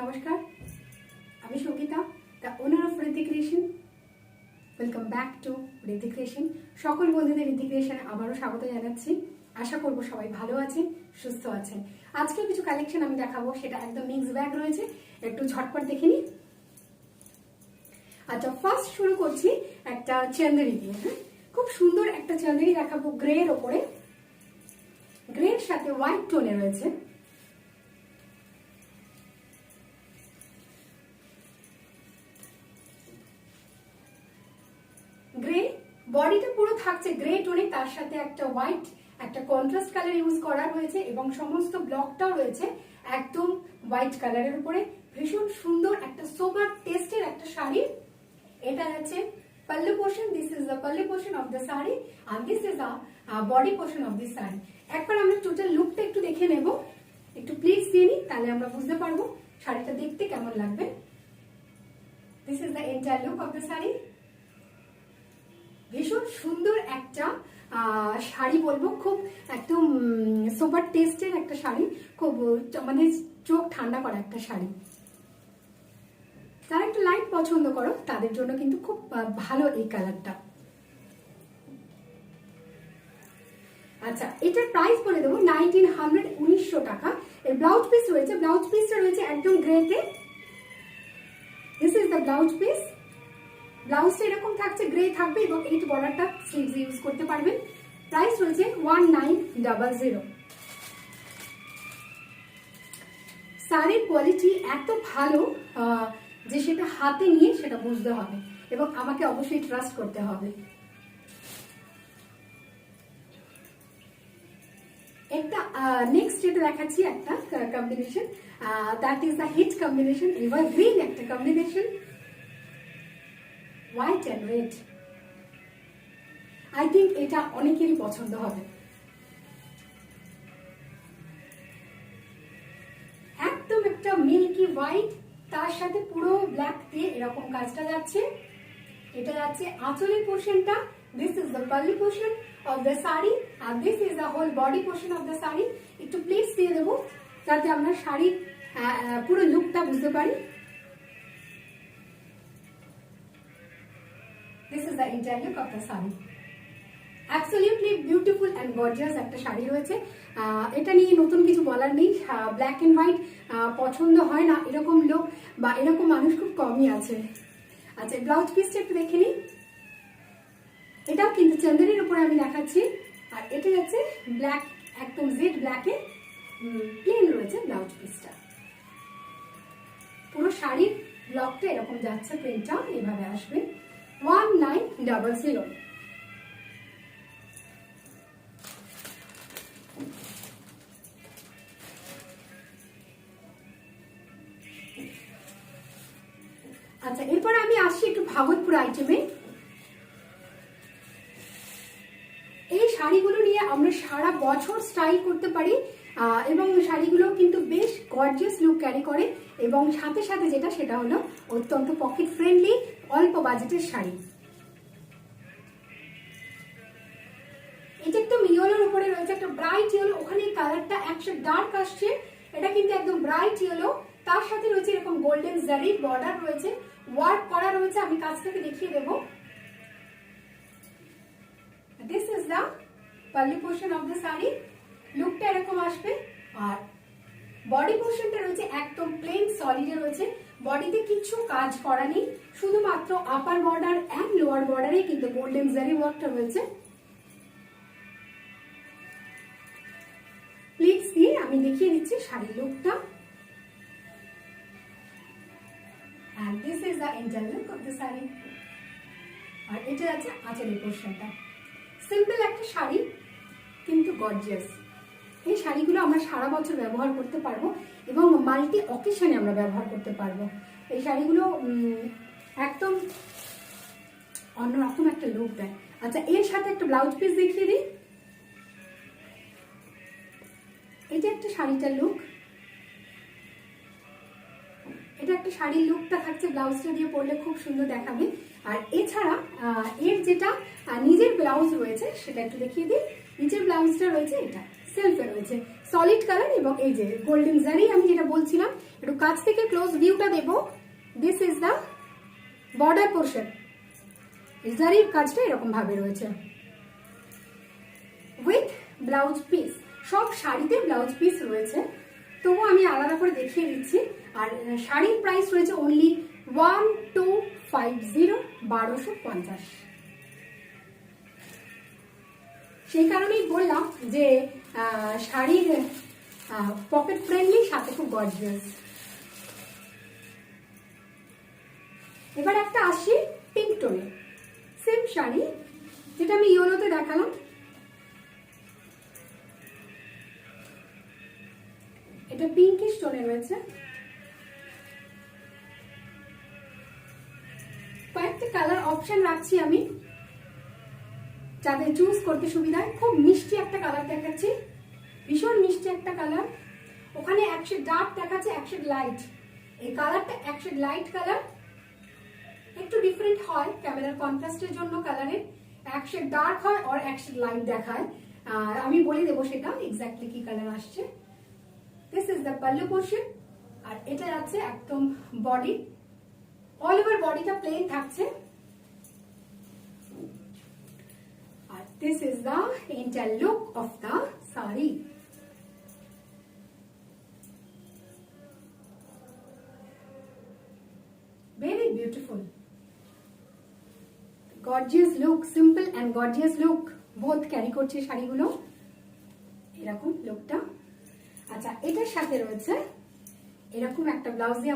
নমস্কার, আমি Sangeeta, the owner of Riddhi creation. Welcome back to Riddhi creation. সকল বন্ধুদের ঋদ্ধি ক্রিয়েশনে আবারও স্বাগত জানাচ্ছি। আশা করব সবাই ভালো আছেন, সুস্থ আছেন। আজকে কিছু কালেকশন আমি দেখাবো, সেটা একদম মিক্স ব্যাগ রয়েছে, একটু ঝটপট দেখে নিই। আচ্ছা, ফার্স্ট শুরু করছি একটা চান্দেরি দিয়ে। হ্যাঁ, খুব সুন্দর একটা চান্দেরি দেখাবো, গ্রের ওপরে, গ্রের সাথে হোয়াইট টোনে রয়েছে। গ্রে বডিটা পুরো থাকছে গ্রে টোনে, তার সাথে একটা হোয়াইট, একটা কন্ট্রাস্ট কালার ইউজ করা হয়েছে এবং সমস্ত ব্লকটাও রয়েছে একদম হোয়াইট কালারের উপরে। ভীষণ সুন্দর একটা সোবার টেস্টের একটা শাড়ি। এটা আছে pallu portion, this is the pallu portion of the sari and this is the body portion of this sari. একবার আমরা টোটাল লুকটা একটু দেখে নেব, একটু প্লিজ দিয়ে নিই, তাহলে আমরা বুঝতে পারবো শাড়িটা দেখতে কেমন লাগবে। This is the entire look of the sari. ভীষণ সুন্দর একটা শাড়ি বলবো, খুব একদম সোবার টেস্টের একটা শাড়ি, খুব মানে চোখ ঠান্ডা করা একটা শাড়ি। যারা একটু লাইট পছন্দ করো তাদের জন্য কিন্তু খুব ভালো এই কালারটা। আচ্ছা, এটার প্রাইস বলে দেবো 1900, 1900 টাকা। এর ব্লাউজ পিস রয়েছে, ব্লাউজ পিসটা রয়েছে একদম গ্রেতে। This is the blouse piece. ব্লাউজটা এরকম থাকছে, গ্রে থাকবে এবং এই বর্ডারটা স্লিভস ইউজ করতে পারবেন। প্রাইস রয়েছে 1900। শাড়ির কোয়ালিটি এত ভালো যে সেটা হাতে নিয়ে সেটা বুঝতে হবে এবং আমাকে অবশ্যই ট্রাস্ট করতে হবে। একটা নেক্সট যেটা দেখাচ্ছি একটা combination, that is the hit combination, evergreen একটা combination, white and red. I think এটা অনেকেরই পছন্দ হবে। একদম একটা মিল্কি হোয়াইট, তার সাথে পুরো ব্ল্যাক দিয়ে এরকম কাজটা যাচ্ছে। এটা যাচ্ছে আঁচলের পোর্শনটা। This is the pallu portion of the sari আর this is the whole body portion of the sari. একটু প্লিজ দিয়ে দেবো যাতে আমরা শাড়ির পুরো লুকটা বুঝতে পারি। This is the entire look of the sari. Absolutely beautiful and gorgeous একটা শাড়ি রয়েছে। এটা নিয়ে নতুন কিছু বলার নেই। ব্ল্যাক এন্ড হোয়াইট পছন্দ হয় না এরকম লোক বা এরকম মানুষ খুব কমই আছে। আচ্ছা, ব্লাউজ পিসটা একটু দেখে নিই। এটাও কিন্তু চান্দেরির উপরে আমি দেখাচ্ছি। আর এটা যাচ্ছে ব্ল্যাক, একদম জেড ব্ল্যাকে প্লেন রয়েছে ব্লাউজ পিসটা। পুরো শাড়ির ব্লকটা এরকম যাচ্ছে, প্রিন্টটা এভাবে আসবে। 1900। আচ্ছা, এরপর আমি আসছি একটু ভাগলপুর আইটেমে। এই শাড়িগুলো নিয়ে আমরা সারা বছর স্টাইল করতে পারি এবং শাড়িগুলো কিন্তু বেশ গর্জিয়াস লুক ক্যারি করে এবং সাথে সাথে যেটা সেটা হলো অত্যন্ত পকেট ফ্রেন্ডলি, অল্প বাজেটের শাড়ি। এটা একদম ইয়েলোর উপরে রয়েছে, একটা ব্রাইট ইয়েলো, ওখানে কালারটা একটা ডার্ক আসছে, এটা কিন্তু একদম ব্রাইট ইয়েলো। তার সাথে রয়েছে এরকম গোল্ডেন জারি বর্ডার রয়েছে, ওয়ার্ক করা রয়েছে। আমি কাছ থেকে দেখিয়ে দেবো। This is the pallu portion of the sari. লুকটা এরকম আসবে। আর বডি পোর্শনটা রয়েছে একদম প্লেন সলিডে রয়েছে, বডিতে কিছু কাজ করা নেই, শুধুমাত্র আপার বর্ডার এন্ড লোয়ার বর্ডারে কিন্তু গোল্ডেন জারি ওয়ার্কটা রয়েছে। প্লিজ দিয়ে আমি দেখিয়ে দিচ্ছি শাড়ির লুকটা। and this is the entire look of the sari. আর এটা আছে আঁচলের পোর্শনটা। সিম্পল একটা শাড়ি কিন্তু গর্জিয়াস। এই শাড়িগুলো আমরা সারা বছর ব্যবহার করতে পারবো এবং মাল্টি অকেশনে আমরা ব্যবহার করতে পারবো। এই শাড়িগুলো একদম অন্যরকম একটা লুক দেয়। আচ্ছা, এর সাথে একটা ব্লাউজ পিস দেখিয়ে দিই। এটা একটা শাড়িটার লুক, এটা একটা শাড়ির লুকটা থাকছে, ব্লাউজটা দিয়ে পরলে খুব সুন্দর দেখাবে। আর এছাড়া এর যেটা নিজের ব্লাউজ রয়েছে সেটা একটু দেখিয়ে দিই। নিচের ব্লাউজটা রয়েছে এটা সেলফে রয়েছে, সলিড কালার এবং এই যে গোল্ডেন জারি আমি যেটা বলছিলাম একটু কাছ থেকে ক্লোজ ভিউটা দেব। This is the border portion. জারির কাজটা এরকম ভাবে রয়েছে উইথ ব্লাউজ পিস। সব শাড়িতে ব্লাউজ পিস রয়েছে, তবু আমি আলাদা করে দেখিয়ে দিচ্ছি। আর শাড়ির প্রাইস রয়েছে অনলি 1250, 1250। সেই কারণেই বললাম যে শাড়ির পকেট ফ্রেন্ডলি, সাথে খুব গর্জিয়াস। এবার একটা আসি পিঙ্ক টোনে, সেম শাড়ি যেটা আমি ইয়েলোতে দেখালাম। এটা পিঙ্কিশ টোনে রয়েছে। কয়েকটা কালার অপশন রাখছি আমি, যাদের চুজ করতে সুবিধা হয়। খুব মিষ্টি একটা কালার দেখাচ্ছি, ভীষণ মিষ্টি একটা কালার। ওখানে এক শেড ডার্ক দেখাচ্ছে, এক শেড লাইট। এই কালারটা এক শেড লাইট কালার, একটু ডিফারেন্ট হয় ক্যামেরার কন্ট্রাস্টের জন্য। কালারের এক শেড ডার্ক হয় আর এক শেড লাইট দেখায়। আর আমি বলে দেবো সেটা এক্স্যাক্টলি কি কালার আসছে। This is the pallu portion. আর এটা যাচ্ছে একদম বডি, অল ওভার বডিটা প্লেন থাকছে। আর this is the entire look of the sari. Very beautiful, gorgeous look, simple and gorgeous look both carry করছে শাড়িগুলো। এরকম লুকটা। আচ্ছা, এটার সাথে রয়েছে এরকম একটা ব্লাউজ দিয়ে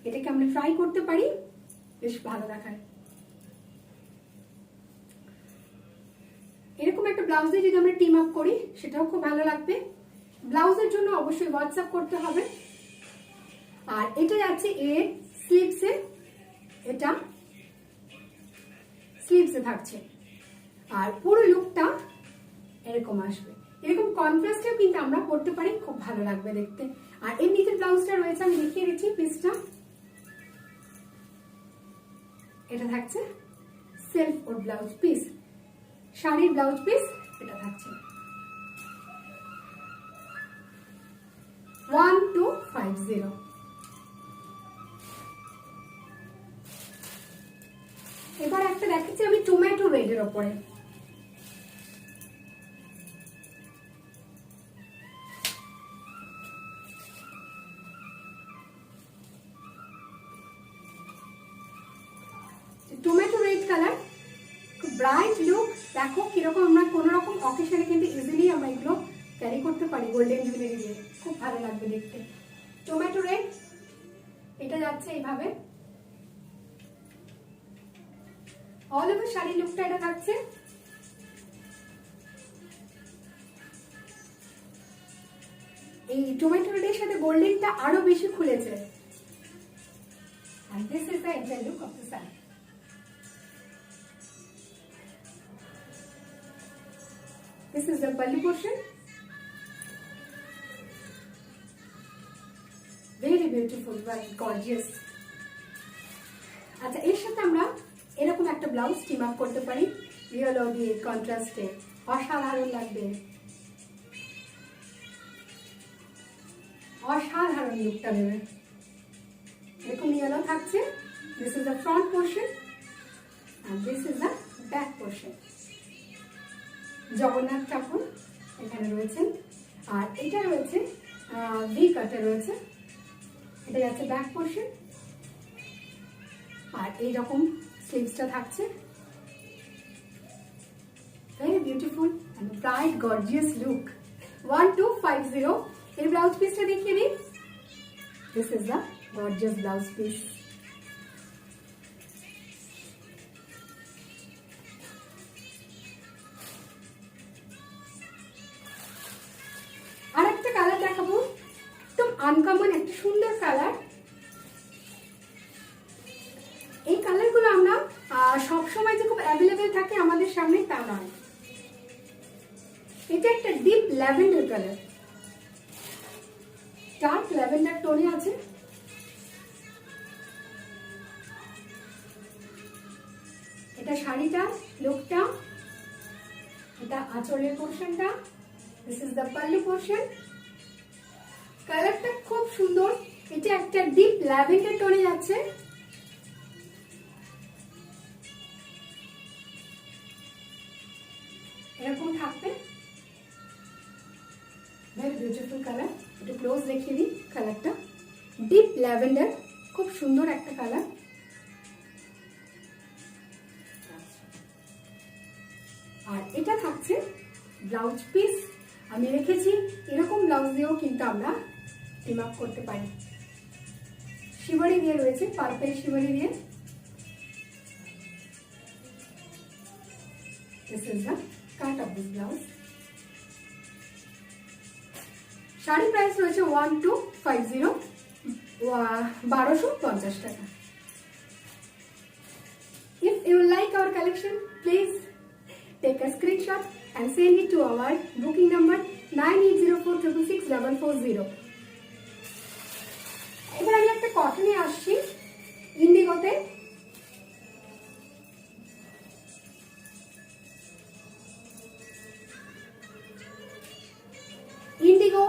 এটাকে আমরা ট্রাই করতে পারি, বেশ ভালো দেখায়। এরকম একটা ব্লাউজ দিয়ে যদি আমরা টিম আপ করি সেটাও খুব ভালো লাগবে। ব্লাউজের জন্য অবশ্যই হোয়াটসঅ্যাপ করতে হবে। আর এটা যাচ্ছে এর স্লিভসে, এটা স্লিভসে থাকছে। আর পুরো লুকটা এরকম আসবে। এরকম কন্ট্রাস্টেও কিন্তু আমরা পরতে পারি, খুব ভালো লাগবে দেখতে। আর এমনিতে ব্লাউজটা রয়েছে, আমি দেখিয়ে দিচ্ছি পিসটা। এটা থাকছে সেলফ ওর ব্লাউজ পিস, শাড়ির ব্লাউজ পিস এটা থাকছে। 1250। এবার একটা দেখাচ্ছি আমি টমেটো রেডের ওপরে। টমেটো রেড কালার, খুব ব্রাইট লুক। দেখো কিরকম আমরা কোনো রকম অকেশনে কিন্তু ইজিলি আমরা এগুলো ক্যারি করতে পারি গোল্ডেন জুয়েলারি দিয়ে, খুব ভালো লাগবে দেখতে। টমেটো রেড, এটা যাচ্ছে এইভাবে। অল ওভার শাড়ির লুকটা এটা থাকছে। এই টমেটো রেডের সাথে গোল্ডেনটা আরো বেশি খুলেছে। And this is the entire look of the saree. This is the pallu portion. Very beautiful, very gorgeous. আচ্ছা, এর সাথে আমরা এরকম একটা ব্লাউজ টিম আপ করতে পারি ইয়েলো দিয়ে কন্ট্রাস্টে, অসাধারণ লাগবে, অসাধারণ লুকটা দেবে। এরকম ইয়েলো থাকছে। This is the front portion and this is the back portion. Jagannath ঠাকুর এখানে রয়েছেন। আর এটা রয়েছে ভি কাটে রয়েছে, এটা যাচ্ছে ব্যাক পোর্শন। আর এইরকম স্লিভসটা থাকছে। Very beautiful and bright gorgeous look. 1250। এই ব্লাউজ পিসটা দেখিয়ে দিই। This is the gorgeous blouse piece. আর একটা কালার দেখাবো, একদম আনকমন একটা সুন্দর কালার। এই কালারগুলো আমরা সবসময় যে খুব অ্যাভেলেবেল থাকে আমাদের সামনে তা নয়। এটা একটা deep lavender colour, dark lavender টোনে আছে। এটা শাড়িটা, লুকটা, এটা আঁচলের পোর্শনটা। This is the pallu portion. কালারটা খুব সুন্দর। এটা একটা একটা ডিপ ল্যাভেন্ডার টোনে যাচ্ছে, এরকম থাকবে। ভেরি বিউটিফুল কালার, একটু ক্লোজ দেখিয়ে দিই কালারটা। ডিপ ল্যাভেন্ডার, খুব সুন্দর একটা কালার। আর এটা থাকছে ব্লাউজ পিস। আমি রেখেছি এরকম ব্লাউজ দিয়েও কিন্তু আমরা টিম আপ করতে পারি। শিবরি দিয়ে রয়েছে, পার্পেল শিবরি দিয়ে। This is the cut of this blouse. Sari price রয়েছে 1250, 1250 টাকা। If you like our collection, please take a screenshot and send it to our booking number 9804666440. এবার আমি একটা কটনে আসছি, ইন্ডিগোতে। ইন্ডিগো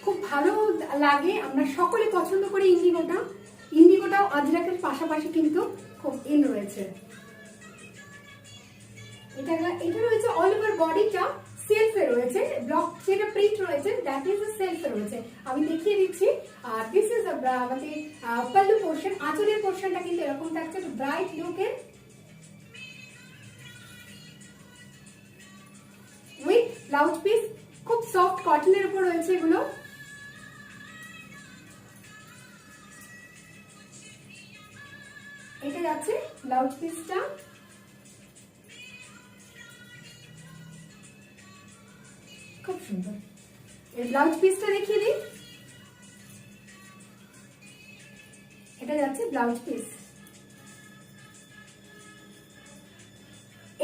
খুব ভালো লাগে, আমরা সকলে পছন্দ করি ইন্ডিগোটা। ইন্ডিগোটাও আজরাকের পাশাপাশি কিন্তু খুব ইন রয়েছে। এটা রয়েছে অল ওভার বডিটা সেলফে রয়েছে, ব্লক যেটা প্রিন্ট রয়েছে দ্যাট ইজ সেলফে রয়েছে। আমি দেখিয়ে দিচ্ছি। আর দিস ইজ আমাদের পাল্লু পোর্শন, আঁচলের পোর্শনটা কিন্তু এরকম থাকছে, ব্রাইট লুকের উইথ ব্লাউজ পিস। খুব সফট কটনের উপর রয়েছে এগুলো। এটা যাচ্ছে ব্লাউজ পিসটা। খুব সুন্দর। এই ব্লাউজ পিসটা দেখিয়ে দিই। এটা যাচ্ছে ব্লাউজ পিস।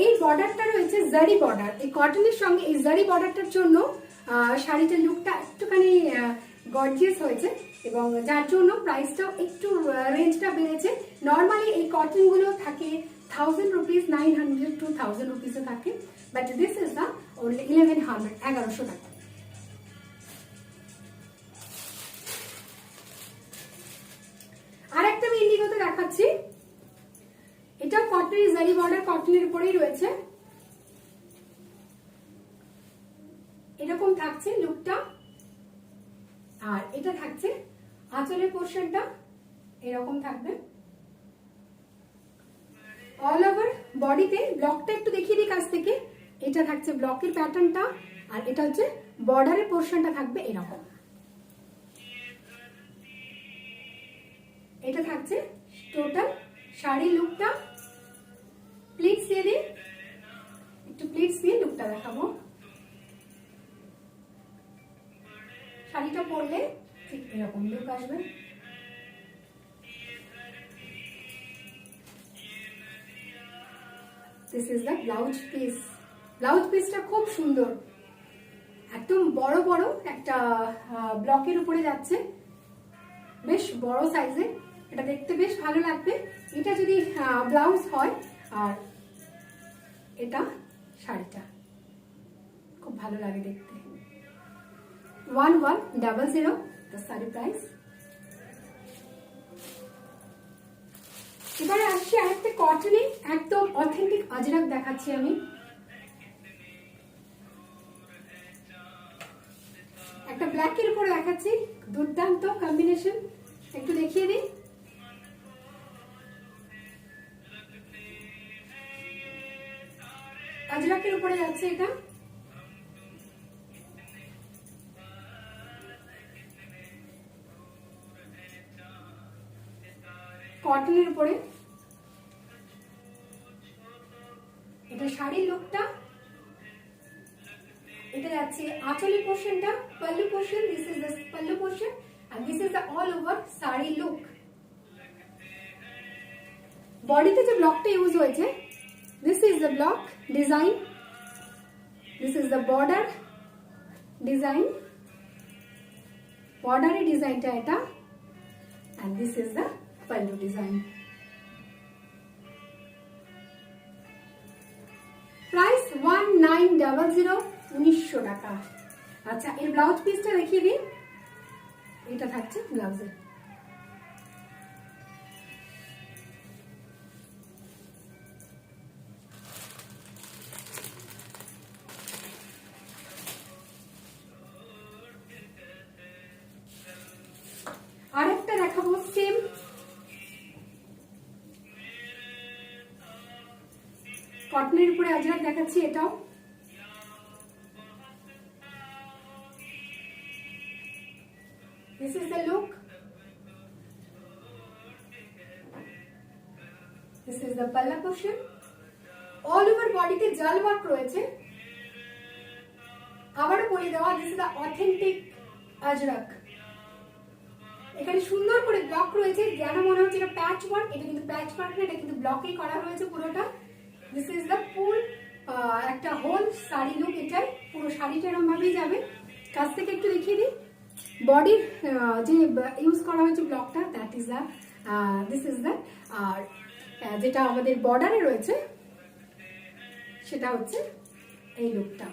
এই বর্ডারটা রয়েছে জারি বর্ডার। এই কটনের সঙ্গে এই জারি বর্ডারটার জন্য শাড়িটার লুকটা একটুখানি গর্জিয়াস হয়েছে এবং যার জন্য প্রাইসটাও একটু রেঞ্জটা বেড়েছে। নর্মালি এই কটন গুলো থাকে 1000 রুপিস, 900 to 1000 রুপিসে থাকে, but this is the only 1100, 1100 টাকা। আর একটা আমি ইন্ডিগোতে দেখাচ্ছি, এটা কটনের জারি বর্ডার, কটনের উপরেই রয়েছে। এরকম থাকছে লুকটা। আর এটা থাকছে আঁচলের পোর্শনটা, এরকম থাকবে। অল ওভার বডিতে ব্লকটা একটু দেখিয়ে দিই কাছ থেকে। এটা থাকছে ব্লকের প্যাটার্নটা, আর এটা হচ্ছে বর্ডারের পোর্শনটা থাকবে এরকম। এটা থাকছে টোটাল শাড়ির লুকটা। প্লিটস দিয়ে দিই, একটু প্লিটস দিয়ে লুকটা দেখাবো। শাড়িটা পরলে ঠিক এরকম লুক আসবে। This is the blouse piece. Blouse পিসটা খুব সুন্দর, একদম বড় বড় একটা ব্লকের উপরে যাচ্ছে, বেশ বড় সাইজের। এটা দেখতে বেশ ভালো লাগবে। এটা যদি ব্লাউজ হয়, আর এটা শাড়িটা খুব ভালো লাগে দেখতে। 1100 the শাড়ি প্রাইস। এবারে আসছি আরেকটা কটনে একদম অথেন্টিক আজরাক দেখাচ্ছি আমি। একটা ব্ল্যাকের উপরে দেখাচ্ছি, দুর্দান্ত কম্বিনেশন। একটু দেখিয়ে দিই। আজরাকের উপরে যাচ্ছে এটা। কটনের উপরে এটা শাড়ির লুকটা। এটা যাচ্ছে আঁচলের পোর্শনটা, pallu portion. This is the pallu portion and this is the all over sari look. বডিতে যে ব্লকটা ইউজ হয়েছে, this is the block design, this is the border design, border ডিজাইনটা এটা, and this is the pallu design. Price 1900, 1900 টাকা। আচ্ছা, এর blouse পিসটা দেখিয়ে দিই। এটা থাকছে ব্লাউজের। কটনের উপরে আজরাক দেখাচ্ছি, এটাও this is the look, this is the palla portion, all over body তে জাল ওয়ার্ক রয়েছে। আবারও বলে দেওয়া, this is the authentic Ajrak. এখানে সুন্দর করে ব্লক রয়েছে, যেন মনে হচ্ছে এটা প্যাচ ওয়ার্ক, এটা কিন্তু প্যাচ ওয়ার্ক না, এটা কিন্তু ব্লকেই করা হয়েছে পুরোটা। দিস ইজ দ্য ফুল একটা হোল শাড়ি লুক, এটাই পুরো শাড়িটা এরকম ভাবেই যাবে। কাছ থেকে একটু দেখিয়ে দিই, বডির যে ইউজ করা হয়েছে ব্লকটা, that is the this is the, আর যেটা আমাদের বর্ডারে রয়েছে সেটা হচ্ছে এই লুকটা।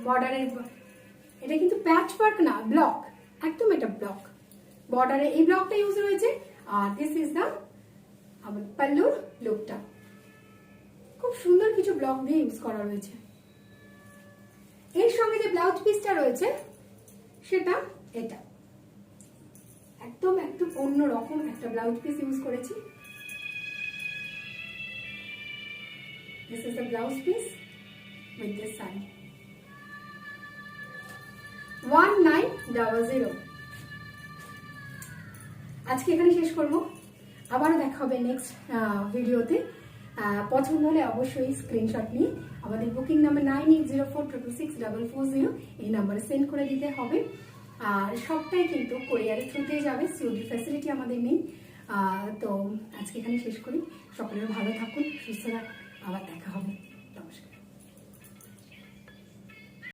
বর্ডারের এটা কিন্তু প্যাচ ওয়ার্ক না, ব্লক, একদম এটা ব্লক। বর্ডারে এই ব্লকটা ইউজ রয়েছে, আর দিস ইজ দ্য আমার পাল্লুর লুকটা। খুব সুন্দর কিছু ব্লক দিয়ে ইউজ করা রয়েছে। এর সঙ্গে যে ব্লাউজ পিসটা রয়েছে সেটা এটা একদম একদম অন্যরকম একটা ব্লাউজ পিস ইউজ করেছি। This is the blouse piece with this sari, 1900। আজকে এখানে শেষ করবো, আবারও দেখা হবে নেক্সট ভিডিওতে। পছন্দ হলে অবশ্যই স্ক্রিনশট নিয়ে আমাদের বুকিং নাম্বার 9804666440 এই নাম্বারে সেন্ড করে দিতে হবে। আর সবটাই কিন্তু কোরিয়ারের থ্রুতেই যাবে, সিওডি ফ্যাসিলিটি আমাদের নেই। তো আজকে এখানে শেষ করি, সকলের ভালো থাকুন, সুস্থ থাকুন, আবার দেখা হবে।